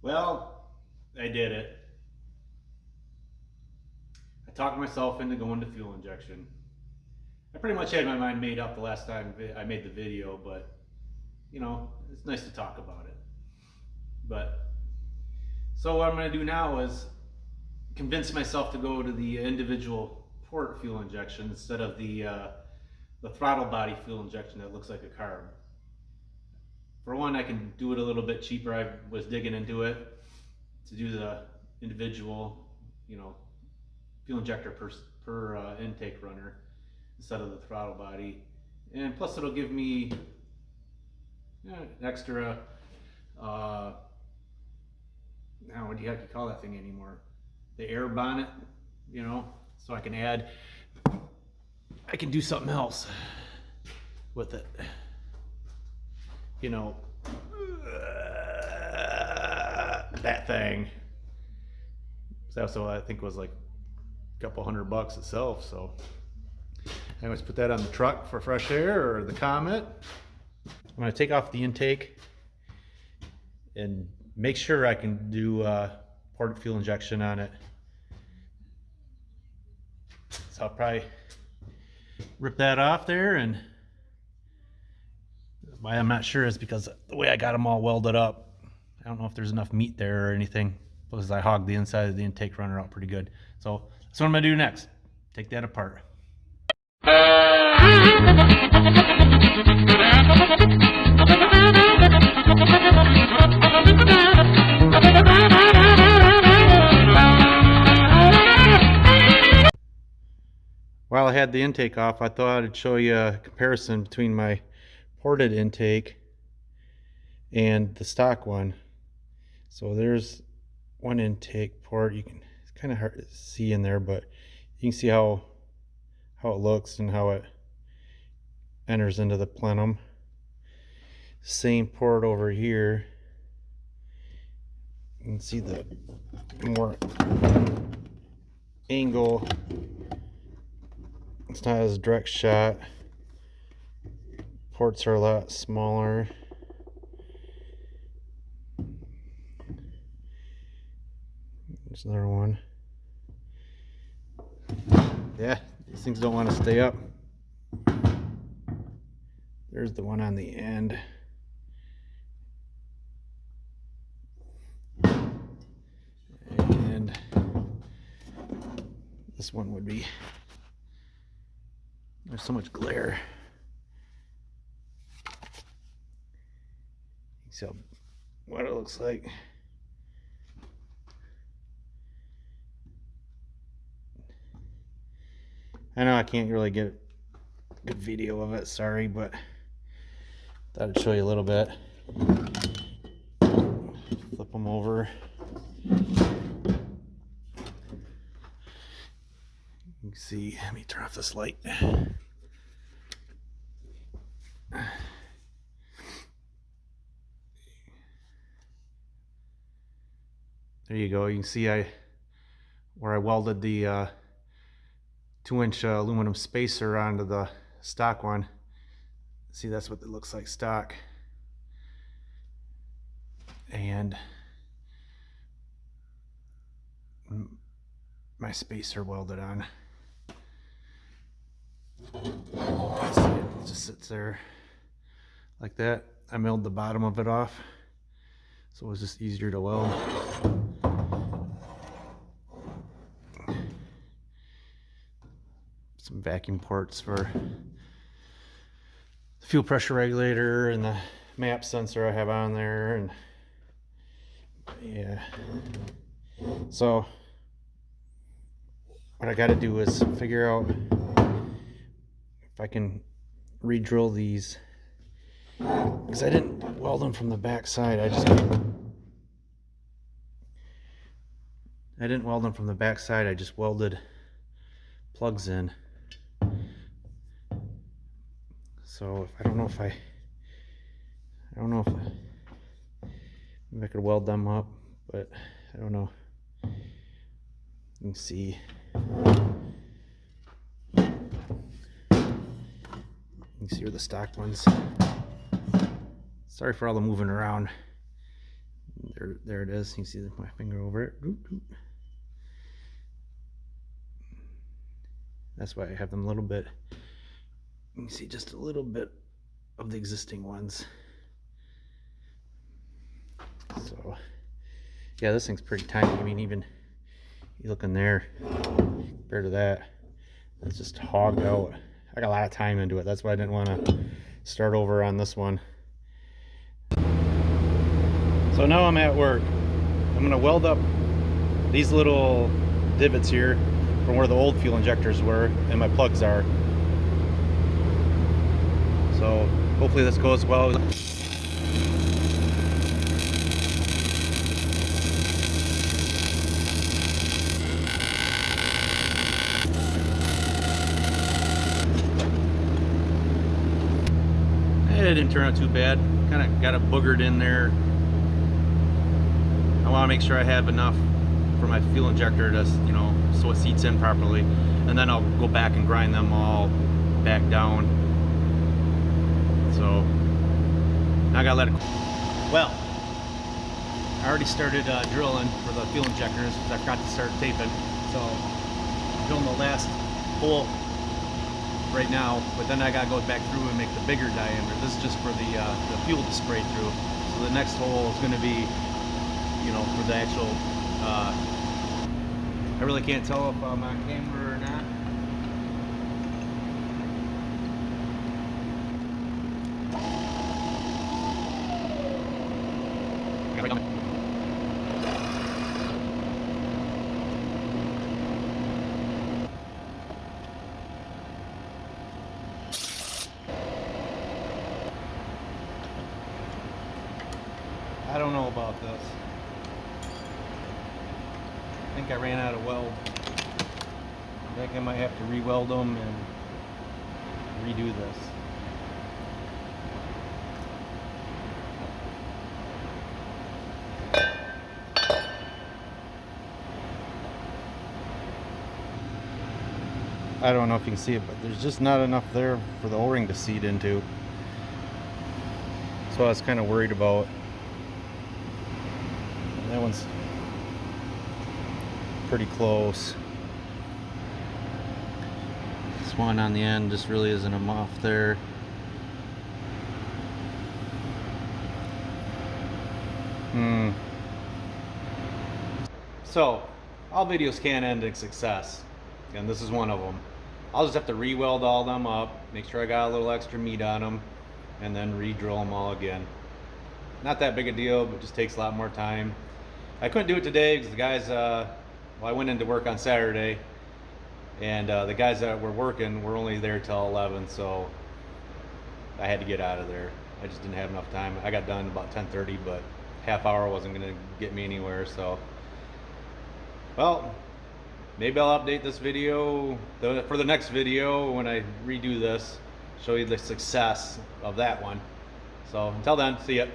Well, I did it. I talked myself into going to fuel injection. I pretty much had my mind made up the last time I made the video, but you know, it's nice to talk about it. But so what I'm going to do now is convince myself to go to the individual port fuel injection instead of the throttle body fuel injection that looks like a carb. For one, I can do it a little bit cheaper. I was digging into it to do the individual, fuel injector per intake runner instead of the throttle body, and plus it'll give me extra. Now, what do you have to call that thing anymore? The air bonnet, so I can add. I can do something else with it. That thing. So also, I think was like a couple $100 itself. So I always put that on the truck for fresh air or the Comet. I'm going to take off the intake and make sure I can do port fuel injection on it. So I'll probably rip that off there, and why I'm not sure is because the way I got them all welded up, I don't know if there's enough meat there or anything, because I hogged the inside of the intake runner out pretty good. So that's what I'm going to do next. Take that apart. While I had the intake off, I thought I'd show you a comparison between my ported intake and the stock one. So there's one intake port. It's kind of hard to see in there, but you can see how it looks and how it enters into the plenum. Same port over here. You can see the more angle. It's not as direct shot. Ports are a lot smaller. There's another one. Yeah, these things don't want to stay up. There's the one on the end. And this one would be, there's so much glare. So what it looks like. I know I can't really get a good video of it, sorry, but thought I'd show you a little bit. Flip them over. You can see, let me turn off this light. There you go. You can see where I welded the 2-inch aluminum spacer onto the stock one. See, that's what it looks like stock. And my spacer welded on. See, it just sits there like that. I milled the bottom of it off, so it was just easier to weld. Some vacuum ports for the fuel pressure regulator and the map sensor I have on there, and yeah. So what I got to do is figure out if I can re-drill these, because I didn't weld them from the back side. I didn't weld them from the back side. I just welded plugs in. So I don't know if maybe I could weld them up, but I don't know. You can see. You can see where the stock ones. Sorry for all the moving around. There it is. You can see my finger over it. That's why I have them a little bit. You can see just a little bit of the existing ones. So yeah, this thing's pretty tiny. I mean, even you look in there compared to that, it's just hogged out. I got a lot of time into it. That's why I didn't want to start over on this one. So now I'm at work. I'm gonna weld up these little divots here from where the old fuel injectors were and my plugs are. So hopefully this goes well. It didn't turn out too bad. Kind of got it boogered in there. I want to make sure I have enough for my fuel injector to, you know, so it seats in properly, and then I'll go back and grind them all back down. So now I gotta let it. Well, I already started drilling for the fuel injectors because I forgot to start taping. So I'm drilling the last hole right now, but then I gotta go back through and make the bigger diameter. This is just for the fuel to spray through. So the next hole is going to be, you know, for the actual. I really can't tell if I'm on camera or not. I don't know about this. I think I ran out of weld. I think I might have to re-weld them and redo this. I don't know if you can see it, but there's just not enough there for the O-ring to seat into. So I was kind of worried about. That one's pretty close. This one on the end just really isn't enough there. So all videos can end in success, and this is one of them. I'll just have to re-weld all them up, make sure I got a little extra meat on them, and then re-drill them all again. Not that big a deal, but just takes a lot more time. I couldn't do it today because the guys, well, I went into work on Saturday, and the guys that were working were only there till 11, so I had to get out of there. I just didn't have enough time. I got done about 10:30, but half hour wasn't going to get me anywhere, so. Well, maybe I'll update this video for the next video when I redo this, show you the success of that one. So until then, see ya.